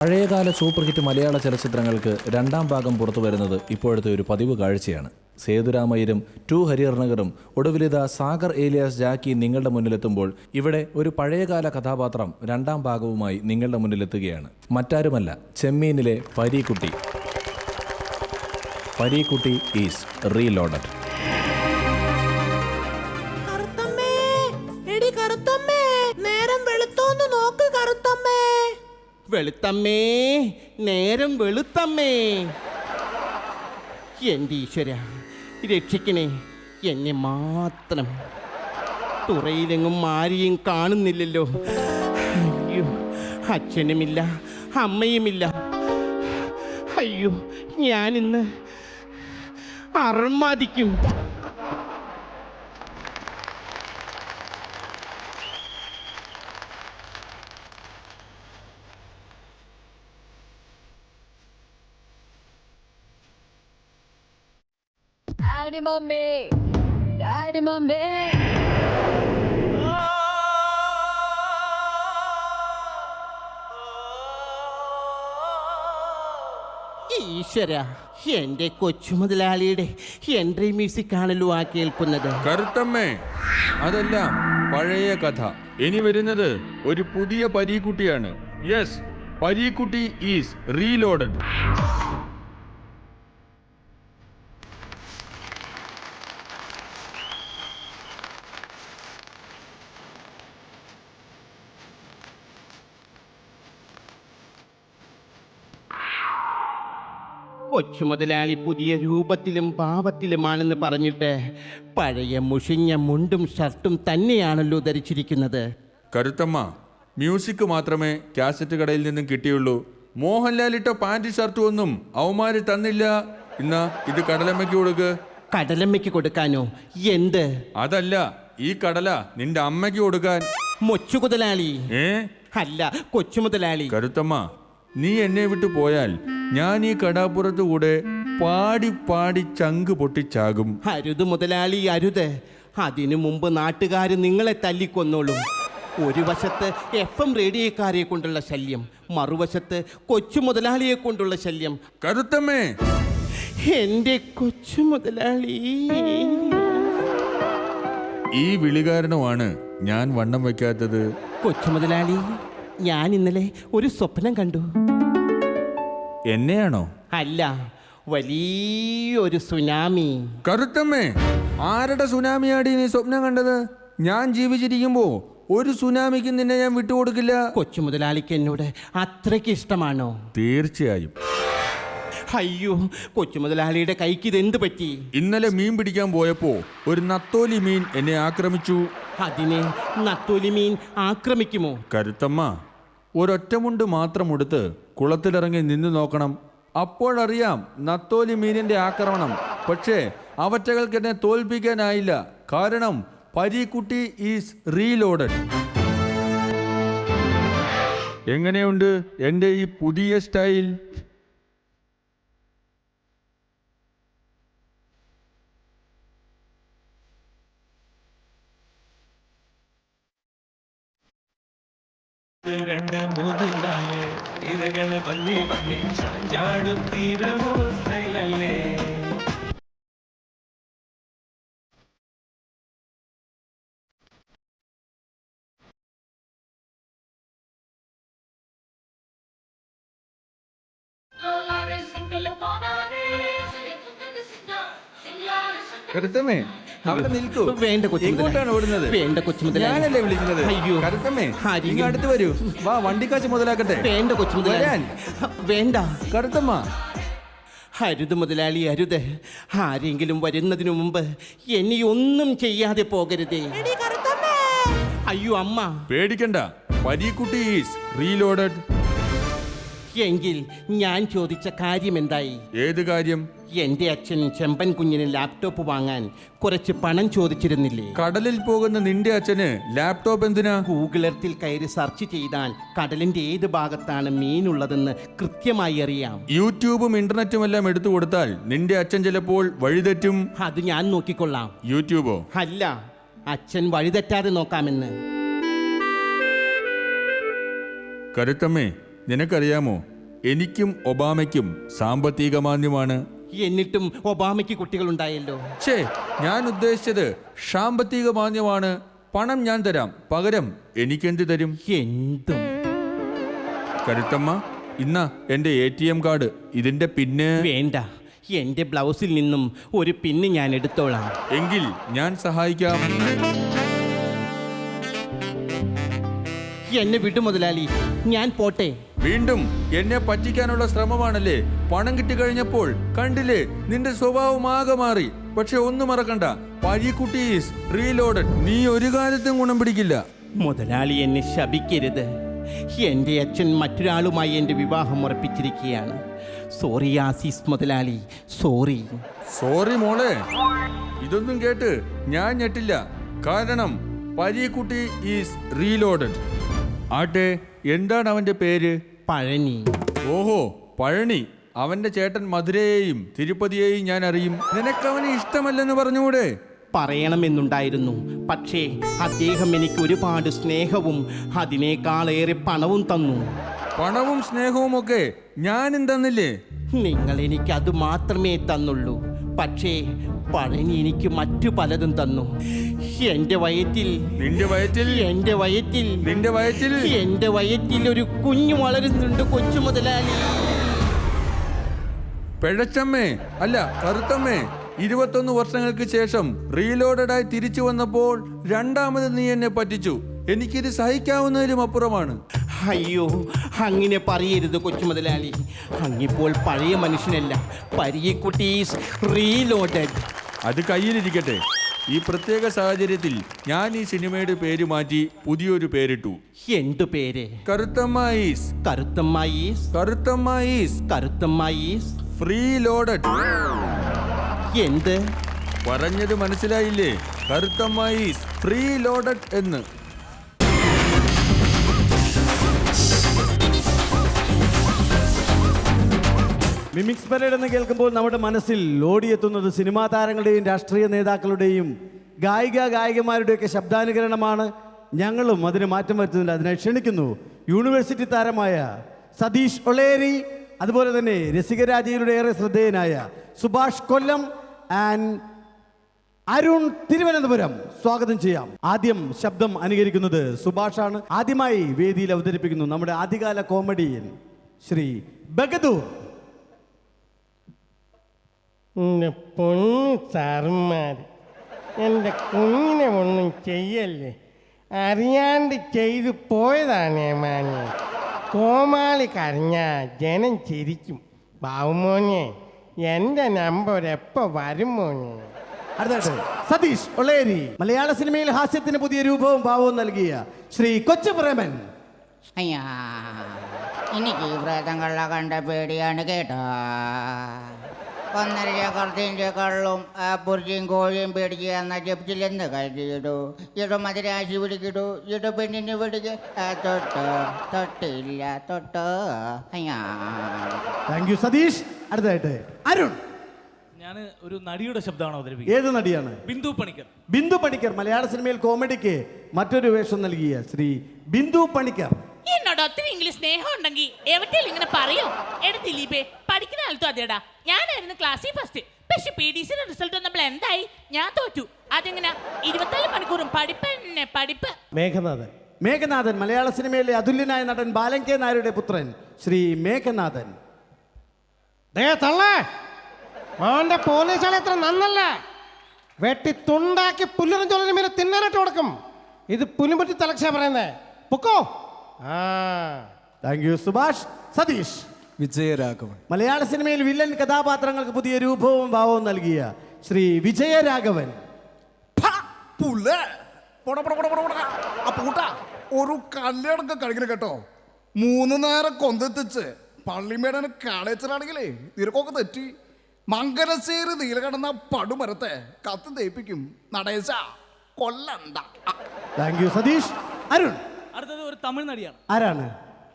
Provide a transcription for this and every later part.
പഴയകാല super hit മലയാള ചലച്ചിത്രങ്ങൾക്ക് രണ്ടാം ഭാഗം പുറത്തു വരുന്നത് ഇപ്പോഴത്തെ ഒരു പതിവ് കാഴ്ചയാണ്. സേതുരാമയ്യരും ടു ഹരിഹർനഗറും ഒടുവിലിത സാഗർ ഏലിയാസ് ജാക്കി നിങ്ങളുടെ മുന്നിലെത്തുമ്പോൾ ഇവിടെ ഒരു പഴയകാല കഥാപാത്രം രണ്ടാം ഭാഗവുമായി നിങ്ങളുടെ മുന്നിലെത്തുകയാണ്. മറ്റാരുമല്ല, ചെമ്മീനിലെ പരീക്കുട്ടി. Pareekutty is reloaded. വെളുത്തമ്മേ, നേരം വെളുത്തമ്മേ. എൻ്റെ ഈശ്വര, രക്ഷിക്കണേ എന്നെ മാത്രം. തുറയിലെങ്ങും ആരെയും കാണുന്നില്ലല്ലോ. അയ്യോ, അച്ഛനുമില്ല, അമ്മയുമില്ല. അയ്യോ, ഞാനിന്ന് അർമാദിക്കും. Daddy mommy, daddy mommy. ഈശ്വര, എൻ്റെ കൊച്ചുമുതലാളിയുടെ എൻട്രി മ്യൂസിക് ആണല്ലോ ആ കേൾക്കുന്നത്. കറുത്തമ്മേ, അതെല്ലാം പഴയ കഥ. ഇനി വരുന്നത് ഒരു പുതിയ പരീക്കുട്ടിയാണ്. Yes, Pareekutty is reloaded. കൊച്ചുമുതലാളി പുതിയ രൂപത്തിലും ഭാവത്തിലുമാണെന്ന് പറഞ്ഞിട്ട് പഴയ മുഷിഞ്ഞ മുണ്ടും ഷർട്ടും തന്നെയാണല്ലോ ധരിച്ചിരിക്കുന്നത്. കറുത്തമ്മ, മ്യൂസിക് മാത്രമേ കാസറ്റ് കടയിൽ നിന്നും കിട്ടിയുള്ളൂ. മോഹൻലാലിട്ട പാൻറ് ഷർട്ടും ഒന്നും അവന്മാര് തന്നില്ല. ഇന്നാ ഇത് കടലമ്മയ്ക്ക് കൊടുക്ക്. കടലമ്മയ്ക്ക് കൊടുക്കാനോ? എന്ത്? അതല്ല, ഈ കടല നിന്റെ അമ്മയ്ക്ക് കൊടുക്കാൻ. മൊച്ചുമുതലാളി. അല്ല, കൊച്ചുമുതലാളി. കറുത്തമ്മ, നീ എന്നെ വിട്ടു പോയാൽ ഞാൻ ഈ കടാപ്പുറത്ത് കൂടെ പാടി പാടി ചങ്ക് പൊട്ടിച്ചാകും. അരുത് മുതലാളി, അരുത്. അതിനു മുമ്പ് നാട്ടുകാർ നിങ്ങളെ തല്ലിക്കൊന്നോളും. ഒരു വശത്ത് FM റേഡിയോക്കാരെ കൊണ്ടുള്ള ശല്യം, മറുവശത്ത് കൊച്ചു മുതലാളിയെ കൊണ്ടുള്ള ശല്യം. കറുത്തമ്മേ, എൻ്റെ കൊച്ചു മുതലാളി. ഈ വിളി കാരണമാണ് ഞാൻ വണ്ണം വയ്ക്കാത്തത്. കൊച്ചു മുതലാളി, ഞാൻ ഇന്നലെ ഒരു സ്വപ്നം കണ്ടു. എന്നെയാണോ? അല്ല, വലിയൊരു സുനാമി. കറുത്തമ്മേ, ആരുടെ സുനാമിയാടി നീ സ്വപ്നം കണ്ടത്? ഞാൻ ജീവിച്ചിരിക്കുമ്പോ ഒരു സുനാമിക്ക് നിന്നെ ഞാൻ വിട്ടുകൊടുക്കില്ല. കൊച്ചു മുതലാളിക്ക് എന്നോട് അത്രയ്ക്ക് ഇഷ്ടമാണോ? തീർച്ചയായും. അയ്യോ, കൊച്ചു മുതലാളിയുടെ കൈക്ക് ഇതെന്ത് പറ്റി? ഇന്നലെ മീൻ പിടിക്കാൻ പോയപ്പോ ഒരു നത്തോലി മീൻ എന്നെ ആക്രമിച്ചു. അതിനെ നത്തോലി മീൻ ആക്രമിക്കുമോ? കരുത്തമ്മ, ഒരൊറ്റമുണ്ട് മാത്രം ഉടുത്ത് കുളത്തിലിറങ്ങി നിന്ന് നോക്കണം. അപ്പോഴറിയാം നത്തോലി മീനിന്റെ ആക്രമണം. പക്ഷേ അവറ്റകൾക്ക് എന്നെ തോൽപ്പിക്കാനായില്ല. കാരണം പരീക്കുട്ടി ഈസ് റീലോഡഡ്. എങ്ങനെയുണ്ട് എൻ്റെ ഈ പുതിയ സ്റ്റൈൽ? ഇരകളെ പള്ളി പള്ളി ചാടും തീരമല്ലേ. കരുത്തമ്മേ, അവിടെ നിൽക്കൂ. വേണ്ട കൊച്ചു എങ്ങോട്ടാണ് ഓടുന്നത്? വേണ്ട കൊച്ചു മുതലാളി. ഞാനല്ലേ വിളിക്കുന്നത്? അയ്യോ, കരുത്തമ്മേ, ആരെങ്കിലും- ഇങ്ങ് അടുത്ത് വരൂ. വാ, വണ്ടിക്കാശ് മുതലാക്കട്ടെ. വേണ്ട കൊച്ചു മുതലാളി. വരാൻ. വേണ്ട. കരുത്തമ്മ, അരുത് മുതലാളി, അരുത്. ആരെങ്കിലും വരുന്നതിനു മുമ്പ് എന്നെ ഒന്നും ചെയ്യാതെ പോകരുതേ. അയ്യോ അമ്മ. പേടിക്കണ്ട, പരീക്കുട്ടി ഈസ് റീലോഡഡ്. എങ്കിൽ ഞാൻ ചോദിച്ച കാര്യം എന്തായി? ഏത് കാര്യം? എൻ്റെ അച്ഛൻ ചെമ്പൻ കുഞ്ഞിന് ലാപ്ടോപ്പ് വാങ്ങാൻ കുറച്ച് പണം ചോദിച്ചിരുന്നില്ലേ? കടലിൽ പോകുന്ന നിന്റെ അച്ഛന് ലാപ്ടോപ്പ് എന്തിനാ? ഗൂഗിൾ എർത്തിൽ കയറി സെർച്ച് ചെയ്താൽ കടലിന്റെ ഏത് ഭാഗത്താണ് മീനുള്ളതെന്ന് കൃത്യമായി അറിയാം. യൂട്യൂബും ഇന്റർനെറ്റും എല്ലാം എടുത്തു കൊടുത്താൽ നിന്റെ അച്ഛൻ ചിലപ്പോൾ വഴിതെറ്റും. അത് ഞാൻ നോക്കിക്കൊള്ളാം. യൂട്യൂബോ? അല്ല, അച്ഛൻ വഴിതെറ്റാതെ നോക്കാമെന്ന്. കരുത്തമ്മേ, നിനക്കറിയാമോ എനിക്കും ഒബാമയ്ക്കും സാമ്പത്തിക മാന്ദ്യമാണ്. എന്നിട്ടും ഒബാമയ്ക്ക് കുട്ടികളുണ്ടായല്ലോ. ഛേ, ഞാൻ ഉദ്ദേശിച്ചത് സാമ്പത്തിക മാന്ദ്യമാണ്. പണം ഞാൻ തരാം, പകരം എനിക്കെന്ത് തരും? എന്തും. കരുത്തമ്മ, ഇന്നാ എൻ്റെ ATM കാർഡ്. ഇതിന്റെ പിന്ന് വേണ്ട, എന്റെ ബ്ലൗസിൽ നിന്നും ഒരു പിന്ന് ഞാൻ എടുത്തോളാം. എങ്കിൽ ഞാൻ സഹായിക്കാം. എന്നെ വിട്ടു മുതലാളി, ഞാൻ പോട്ടെ. വീണ്ടും എന്നെ പറ്റിക്കാനുള്ള ശ്രമമാണല്ലേ? പണം കിട്ടിക്കഴിഞ്ഞപ്പോൾ കണ്ടില്ലേ, നിന്റെ സ്വഭാവം ആകെ മാറി. പക്ഷെ ഒന്നും മറക്കണ്ട, പഴിക്കുട്ടി ഈസ് റീലോഡഡ്. നീ ഒരു കാലത്തും ഗുണം പിടിക്കില്ല. മുതലാളി എന്നെ ശപിക്കരുത്. എൻ്റെ അച്ഛൻ മറ്റൊരാളുമായി എൻ്റെ വിവാഹം ഉറപ്പിച്ചിരിക്കുകയാണ്. സോറി ആസീസ് മുതലാളി, സോറി. സോറി മോളെ, ഇതൊന്നും കേട്ട് ഞാൻ ഞെട്ടില്ല. കാരണം പരീക്കുട്ടി ഈസ് റീലോഡഡ്. ആട്ടെ, എന്താണ് അവന്റെ പേര്? പഴനി. ഓഹോ, പഴനി. അവന്റെ ചേട്ടൻ മധുരയെയും തിരുപ്പതിയെയും ഞാൻ അറിയും. നിനക്കവന് ഇഷ്ടമല്ലെന്ന് പറഞ്ഞുകൂടെ? പറയണമെന്നുണ്ടായിരുന്നു, പക്ഷേ അദ്ദേഹം എനിക്ക് ഒരുപാട് സ്നേഹവും അതിനേക്കാളേറെ പണവും തന്നു. പണവും സ്നേഹവും ഒക്കെ ഞാനും തന്നില്ലേ? നിങ്ങൾ എനിക്ക് അത് മാത്രമേ തന്നുള്ളൂ. പക്ഷേ പഴനി എനിക്ക് മറ്റു പലതും തന്നു. എൻ്റെ വയറ്റിൽ നിന്റെ വയറ്റിൽ എൻ്റെ വയറ്റിൽ നിന്റെ വയറ്റിൽ എൻ്റെ വയറ്റിൽ ഒരു കുഞ്ഞു വളരുന്നുണ്ട് കൊച്ചു മുതലാളി. പെഴച്ചമ്മേ, അല്ല കറുത്തമ്മേ, 21 വർഷങ്ങൾക്ക് ശേഷം റീലോഡഡായി തിരിച്ചു വന്നപ്പോൾ രണ്ടാമത് നീ എന്നെ പറ്റിച്ചു. എനിക്കിത് സഹിക്കാവുന്നതിലും അപ്പുറമാണ്. അയ്യോ, അങ്ങനെ പറയരുത് കൊച്ചു മുതലാളി. അങ്ങിപ്പോൾ പഴയ മനുഷ്യനല്ല, പരീക്കുട്ടി ഈസ് റീലോഡഡ്. അത് കയ്യിലിരിക്കട്ടെ. ഈ പ്രത്യേക സാഹചര്യത്തിൽ ഞാൻ ഈ സിനിമയുടെ പേര് മാറ്റി പുതിയൊരു പേരിട്ടു. എന്തു പേര്? Karuthamma is Karuthamma is Karuthamma is Karuthamma is free loaded. എന്ത് പറഞ്ഞത് മനസ്സിലായില്ലേ? കറുത്തമ്മ ഈസ് ഫ്രീ ലോഡഡ് എന്ന്. മിമിക്സ് പരേഡ് എന്ന് കേൾക്കുമ്പോൾ നമ്മുടെ മനസ്സിൽ ഓടിയെത്തുന്നത് സിനിമാ താരങ്ങളുടെയും രാഷ്ട്രീയ നേതാക്കളുടെയും ഗായികമാരുടെയൊക്കെ ശബ്ദാനുകരണമാണ്. ഞങ്ങളും അതിന് മാറ്റം വരുത്തുന്നില്ല. അതിനെ ക്ഷണിക്കുന്നു യൂണിവേഴ്സിറ്റി താരമായ സതീഷ് ഒളേരി, അതുപോലെ തന്നെ രസികരാജയുടെ ഏറെ ശ്രദ്ധേയനായ സുഭാഷ് കൊല്ലം ആൻഡ് അരുൺ തിരുവനന്തപുരം. സ്വാഗതം ചെയ്യാം. ആദ്യം ശബ്ദം അനുകരിക്കുന്നത് സുഭാഷാണ്. ആദ്യമായി വേദിയിൽ അവതരിപ്പിക്കുന്നു നമ്മുടെ ആദ്യകാല കോമഡിയൻ ശ്രീ ബഗദൂർ. എൻ്റെ പൊന്നു സാറന്മാർ, എൻ്റെ കുഞ്ഞിനെ ഒന്നും ചെയ്യല്ലേ, അറിയാണ്ട് ചെയ്തു പോയതാണ് മാനെ. കോമാളി കരഞ്ഞാൽ ജനം ചിരിക്കും. ബാവുമോനെ, എൻ്റെ നമ്പർ എപ്പോൾ വരും മോനെ? അടുത്തായിട്ട് സതീഷ് ഒളേരി. മലയാള സിനിമയിൽ ഹാസ്യത്തിന് പുതിയ രൂപവും ഭാവവും നൽകിയ ശ്രീ കൊച്ചു പ്രേമൻ. അയ്യാ, എനിക്ക് ഈ പ്രേതങ്ങളെ കണ്ട പേടിയാണ് കേട്ടോ. 1.5 ചക്രത്തിൻ്റെ കള്ളും പുറച്ചിയും കോഴിയും പേടിക്കുക എന്ന ജപ്തിലെന്ന് കരുതിയിടൂ. ഇട മതിരാശി പിടിക്കിടൂ, ഇട പെണ്ണിന് പിടിക്കുക തൊട്ട് തൊട്ടില്ല തൊട്ട്. അയ്യാ. Thank you Satheesh. അടുത്തായിട്ട് അരുൺ. ഞാൻ ഒരു നടിയുടെ ശബ്ദമാണ് അവതരിപ്പിക്കുന്നത്. ഏത് നടിയാണ്? ബിന്ദു പണിക്കർ. ബിന്ദു പണിക്കർ. മലയാള സിനിമയിൽ കോമഡിക്ക് മറ്റൊരു വേഷം നൽകിയ ശ്രീ ബിന്ദു പണിക്കർ. എന്നോട് ഒത്തിരി ഇംഗ്ലീഷ് സ്നേഹം ഉണ്ടെങ്കിൽ എവിടെയും ഇങ്ങനെ പറയോ? എടാ ദിലീപേ, പഠിക്കുന്ന കാലത്തും അതേടാ, ഞാനായിരുന്നു ക്ലാസ്സിൽ ഫസ്റ്റ്. പക്ഷെ PDC റിസൾട്ട് വന്നപ്പോൾ എന്തായി? ഞാൻ തോറ്റു. അതെങ്ങനെ? 24 മണിക്കൂറും പഠിപ്പ് തന്നെ പഠിപ്പ്. മേഘനാഥൻ. മേഘനാഥൻ. മലയാള സിനിമയിലെ അതുല്യനായ നടൻ ബാലൻ കെ നായരുടെ പുത്രൻ ശ്രീ മേഘനാഥൻ. തള്ളേ, അവൻ്റെ പോലീസുകൾ എത്ര നന്നല്ല. വെട്ടി തുണ്ടാക്കി പുല്ലിനും ചൊല്ലിനും മേലെ തിന്നാനായിട്ട് കൊടുക്കും. ഇത് പുലിമുറ്റി തലക്ഷ പറയുന്നേ. പൊക്കോ. Thank you Subhash. സതീഷ്. വിജയരാഘവൻ. മലയാള സിനിമയിൽ വില്ലൻ കഥാപാത്രങ്ങൾക്ക് പുതിയ രൂപവും ഭാവവും നൽകിയ ശ്രീ വിജയരാഘവൻ. ഒരു കല്യാണമൊക്കെ കഴിക്കണം കേട്ടോ. 3 നേരം കൊന്തെത്തിച്ച് പള്ളിമേടന് കാളേച്ചറാണെങ്കിലേ നിനക്കൊക്കെ തെറ്റി. മംഗലശ്ശേരി നീലകടന്ന പടുമരത്തെ കത്ത് തേപ്പിക്കും. നടേശ കൊല്ലണ്ട. Thank you Satheesh. അരുൺ. അടുത്തത് ഒരു തമിഴ് നടിയാണ്. ആരാണ്?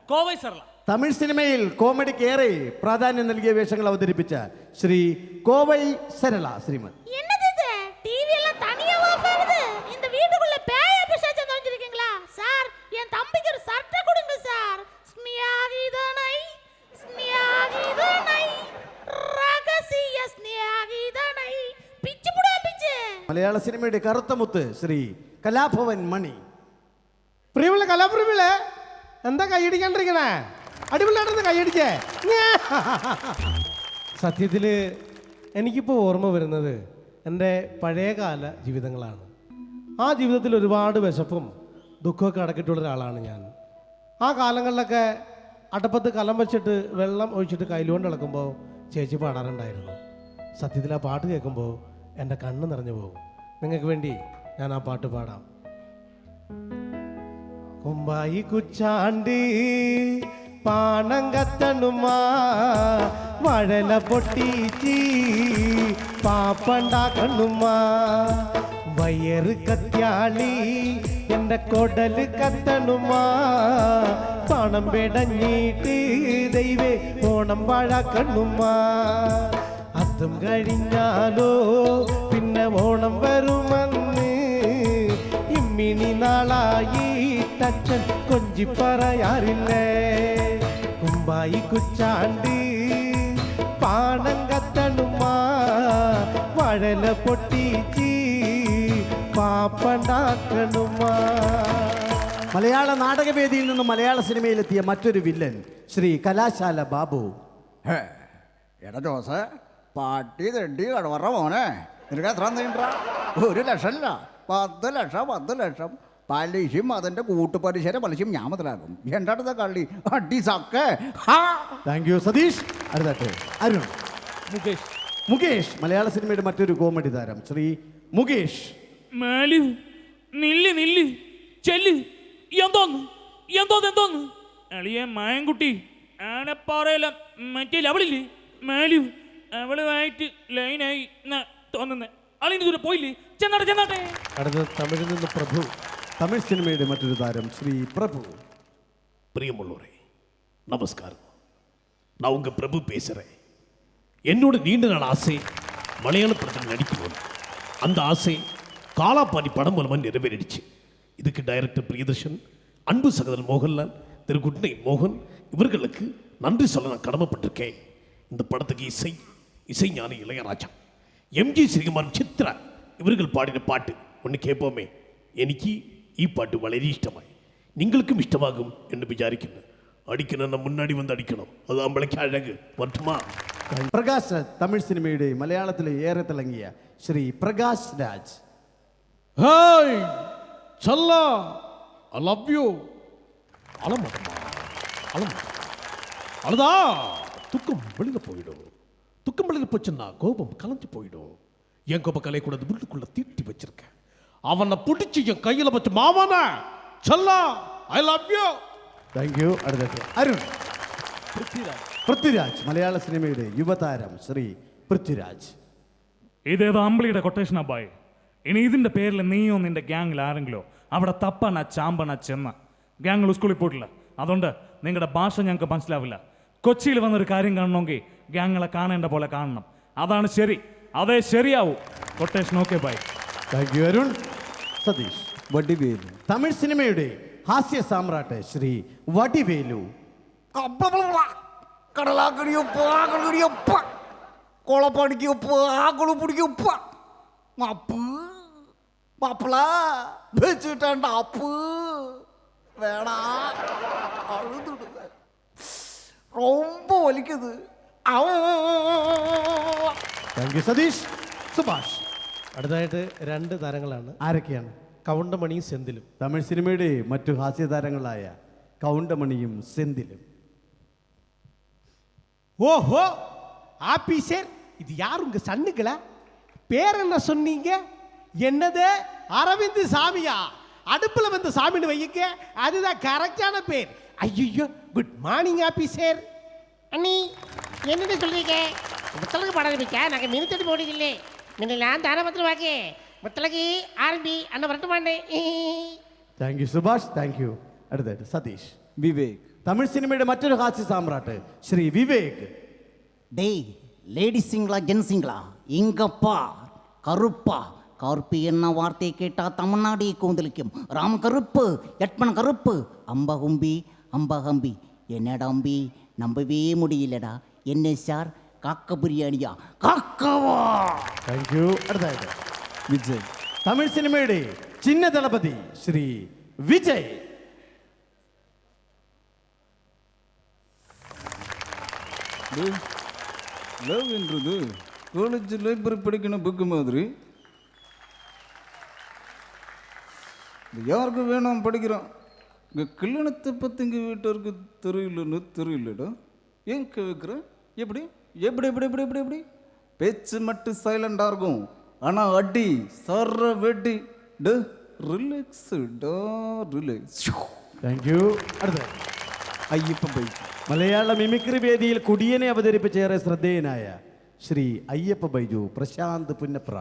കോവൈ സരള. തമിഴ് സിനിമയിൽ കോമഡിക്ക് ഏറെ പ്രാധാന്യം നൽകിയ വേഷങ്ങൾ അവതരിപ്പിച്ച ശ്രീ കോവൈ സരള ശ്രീമതി. என்னது இது? டிவி எல்லாம் தனியா ஆஃப் ஆகுது. இந்த வீட்டுக்குள்ள பேய பிசாசு வந்துருக்கீங்களா? சார், என் தம்பிக்கு ஒரு சட்டை கொடுங்க சார். ஸ்மியாகிதனை മലയാള സിനിമയുടെ കറുത്ത മുത്ത് ശ്രീ കലാഭവൻ മണി. പ്രിയമുള്ള കലാപ്രിയമുള്ളേ, എന്താ കൈയടിക്കാണ്ടിരിക്കണേ? അടിപൊളിയായിട്ടൊന്ന് കൈയടിച്ചേ. സത്യത്തിൽ എനിക്കിപ്പോൾ ഓർമ്മ വരുന്നത് എൻ്റെ പഴയകാല ജീവിതങ്ങളാണ്. ആ ജീവിതത്തിൽ ഒരുപാട് വിശപ്പും ദുഃഖമൊക്കെ അടക്കിയിട്ടുള്ള ഒരാളാണ് ഞാൻ. ആ കാലങ്ങളിലൊക്കെ അടപ്പത്ത് കലം വെച്ചിട്ട് വെള്ളം ഒഴിച്ചിട്ട് കയ്യിലുകൊണ്ട് ഇളക്കുമ്പോൾ ചേച്ചി പാടാറുണ്ടായിരുന്നു. സത്യത്തിൽ ആ പാട്ട് കേൾക്കുമ്പോൾ എൻ്റെ കണ്ണ് നിറഞ്ഞു പോകും. നിങ്ങൾക്ക് വേണ്ടി ഞാൻ ആ പാട്ട് പാടാം. കുമ്പായി കുച്ചാണ്ടി പാണം കത്തണുമാ വഴല പൊട്ടിച്ചി പാപ്പണ്ടാക്കണുമാ വയറ് കത്യാളി എൻ്റെ കൊടല് കത്തണുമാ പണം പെടഞ്ഞിട്ട് ദൈവേ ഓണം വാഴാക്കണുമാ അതും കഴിഞ്ഞാലോ പിന്നെ ഓണം വരുമെന്ന് ഇമ്മിണി നാളായി തച്ചൻ കൊഞ്ചി പറയാറില്ലേ. കുമ്പായി കുച്ചാണ്ട് പാണം കത്തണുമാ വഴല പൊട്ടിച്ച് പാപ്പണ്ടാക്കണുമാ. മലയാള നാടകവേദിയിൽ നിന്നും മലയാള സിനിമയിലെത്തിയ മറ്റൊരു വില്ലൻ ശ്രീ കലാശാല ബാബു. എടാ ജോസ്, പാട്ടി തെണ്ടി കടവറ മോനെ, നിനക്ക് എത്ര നീണ്ട? 1 ലക്ഷമല്ല, 10 ലക്ഷം 10 ലക്ഷം പലിശയും അതിൻ്റെ കൂട്ടുപലിശയുടെ പലിശയും ഞാൻ മുതലാകും. എൻ്റെ അടുത്ത കള്ളി അടി സക്കെ. Thank you Satheesh. അടുത്തായിട്ട് അരുൺ. മുകേഷ്. മുകേഷ് മലയാള സിനിമയുടെ മറ്റൊരു കോമഡി താരം ശ്രീ മുകേഷ്. മാലു നില്ല് നില്ല് ചെല്ല്. എന്തോന്ന് അളിയെ മായൻകുട്ടി ആനപ്പാറയില മറ്റേ അവളില്ലേ മാലു, അവളുമായിട്ട് ലൈനായി തോന്നുന്നേ. അളിന് ദൂരെ പോയില്ലേ? ചെന്നാട്ടെ. അടുത്ത തമിഴിൽ നിന്ന് പ്രഭു. തമിഴ് സിനിമയുടെ മറ്റൊരു താരം ശ്രീ പ്രഭു. பிரியமுள்ளோரே நமஸ்காரம். நான் உங்கள் பிரபு பேசுகிறேன். என்னோட நீண்ட நாள் ஆசை மலையாள படத்தில் நடிக்கணும். அந்த ஆசை காலாபாணி படம் மூலமாக நிறைவேறிடுச்சு. இதுக்கு டைரக்டர் பிரியதர்ஷன், அன்பு சகோதரன் மோகன்லால், திரு குட்னை மோகன் இவர்களுக்கு நன்றி சொல்ல நான் கடமைப்பட்டிருக்கேன். இந்த படத்துக்கு இசை ஞானி இளையராஜா, எம்ஜி ശ്രീകുമാർ, ചിത്ര ഇവர்கள் പാടിയ പാട്ട് ഒന്ന് കേൾപ്പോമേ. എനിക്ക് ഈ പാട്ട് വളരെ ഇഷ്ടമായി, നിങ്ങൾക്കും ഇഷ്ടമാകും എന്ന് വിചാരിക്കുന്നു. അടിക്കണം, മുന്നാടി വന്ന് അടിക്കണം, അത് അമ്പളയ്ക്ക് അഴക് വർദ്ധമാ. പ്രകാശ് രാജ് തമിഴ് സിനിമയുടെ മലയാളത്തിലെ ഏറെ തിളങ്ങിയ ശ്രീ പ്രകാശ് രാജ്. ஹாய் சல்லா, ஐ லவ் யூ. அழுதா துக்கம் வெளியில் போயிடும். துக்கம் வெளியில் போச்சுன்னா கோபம் கலைஞ்சு போயிடும். என் கோபம் கலையக்கூடாது, உள்ளுக்குள்ள தீட்டி வச்சிருக்கேன். அவனை பிடிச்சி என் கையில் வச்சு மாமானா சல்லா, ஐ ലവ് യു. Thank you. അടുത്ത അരുൺ. പൃഥ്വിരാജ് മലയാള സിനിമയുടെ യുവതാരം ശ്രീ പൃഥ്വിരാജ്. ഇതേതോ അമ്പിളിയുടെ കൊട്ടേഷൻ അബ്ബായി. ഇനി ഇതിന്റെ പേരിൽ നീയോ നിന്റെ ഗ്യാങ്ങിൽ ആരെങ്കിലോ അവിടെ തപ്പണ ചാമ്പണ ചെന്ന ഗ്യാങ്ങൾ സ്കൂളിൽ പോയിട്ടില്ല. അതുകൊണ്ട് നിങ്ങളുടെ ഭാഷ ഞങ്ങൾക്ക് മനസ്സിലാവില്ല. കൊച്ചിയിൽ വന്നൊരു കാര്യം കാണണമെങ്കിൽ ഗ്യാങ്ങളെ കാണേണ്ട പോലെ കാണണം. അതാണ് ശരി, അതേ ശരിയാവൂ. Quotation okay bye. Thank you Arun. Satheesh. Vadivelu Tamil സിനിമയുടെ ഹാസ്യ സാമ്രാട്ട് ശ്രീ വടിവേലു. കടലാക്കടിയൊപ്പ ആകളിയൊപ്പ കൊളപ്പടിക്കൊപ്പ ആകുളുപിടിക്കൊപ്പ അപ്പ് മാപ്പിള വെച്ചിട്ടണ്ട അപ്പ് വേണാ അഴുതുടുക ரொம்ப വലിക്കത്. Thank you Satheesh. സുഭാഷ്. അടുത്തതായിട്ട് 2 താരങ്ങളാണ്. ആരൊക്കെയാണ്? കൗണ്ടമണിയും സെന്തിലും. തമിഴ് സിനിമയുടെ മറ്റു ഹാസ്യതാരങ്ങളായ കൗണ്ടമണിയും സെന്തിലും. ஓஹோ ஆபீசர், இது யார் உங்க சன்னுங்களா? பேர் என்ன சொன்னீங்க? என்னது அரவிந்த் சாமியா? அடுப்புல வந்து சாமின்னு வைக்க, அதுதான் கரெக்டான பேர். ஐயோ, குட் மார்னிங் ஆபீசர். அண்ணி என்னன்னு சொல்றீங்க? முத்தலகு பாட ஆரம்பிக்க நாங்கள் நிறுத்தடி போடுதில்லை. നിന്നെല്ലാം താരപത്രമാക്കേ മുത്തലക്ക് ആരംഭി അന്ന വരട്ടുമാണ്ടേ. Thank you Subhash. Thank you. അടുത്തായിട്ട് സതീഷ്. വിവേക് തമിഴ് സിനിമയുടെ മറ്റൊരു ഹാസ്യ സാമ്രാട്ട് ശ്രീ വിവേക്. டேய் லேடிஸுங்களா ஜென்ஸுங்களா இங்கப்பா கருப்பா கருப்பு என்ன வார்த்தையை கேட்டால் தமிழ்நாடு கூந்தலிக்கும். ராம கருப்பு, லட்மண கருப்பு, அம்பகம்பி என்னடா அம்பி, நம்பவே முடியலடா. என்ன சார், കാക്ക ബിരിയാണിയാ? കാക്കവാ. Thank you. അടുത്തായിട്ട് വിജയ്. തമിഴ് സിനിമയുടെ ചിന്ന ദളപതി ശ്രീ വിജയ്. லவ் என்றது காலேஜ் லைப்ரரி படிக்கணும் புக்கு மாதிரி. இது யாருக்கு வேணும் படிக்கிறோம். இங்கே கல்யாணத்தை பற்றி இங்கே வீட்டாருக்கு தெரியலடா. ஏன் கேட்குறேன்? எப்படி எப்படி எப்படி எப்படி எப்படி எப்படி பேச்சு மட்டும் சைலண்டாக இருக்கும், ஆனால் அடி சர்ற வெட்டி റിലാക്സ്ഡാ റിലാക്സ്. Thank you. അടുത്ത അയ്യപ്പൻ ബൈജു. മലയാള മിമിക്രി വേദിയിൽ കുടിയനെ അവതരിപ്പിച്ചേറെ ശ്രദ്ധേയനായ ശ്രീ അയ്യപ്പ ബൈജു പ്രശാന്ത് പുന്നപ്ര.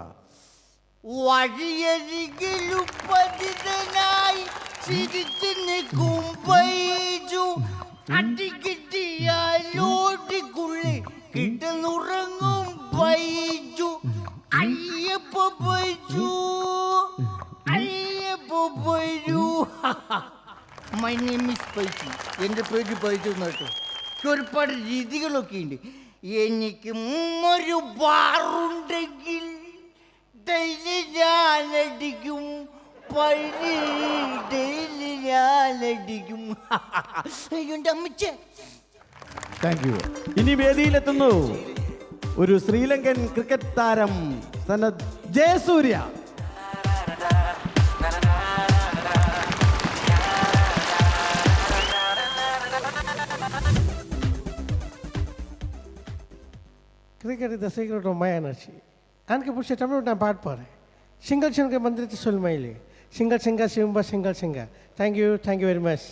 വഴിയരികിലും പതിതനായി ചിരിച്ചു നിൽക്കും ബൈജു, അടികിട്ടിയാലോടിക്കുള്ളി കിടന്നുറങ്ങും Baiju. Ayyappa Baiju, Ayyappa Baiju. My name is Baiju. എൻ്റെ പേര് ബൈജു എന്നാട്ടോ. ഒരുപാട് രീതികളൊക്കെ ഉണ്ട്. എനിക്ക് ഒരു ബാറുണ്ടെങ്കിൽ ഡെയിലി ഞാനടിക്കും, പഴി ഡെയിലി ഞാനടിക്കും. അയ്യോൻ്റെ അമ്മച്ചേ. Thank you. ഇനി വേദിയിലെത്തുന്നു ഒരു ശ്രീലങ്കൻ ക്രിക്കറ്റ് താരം സനത് Jayasurya. Cricket is the secret of my energy. And push it up and part pare. Single single mandir to sul maile. Single single simba single single. Thank you very much.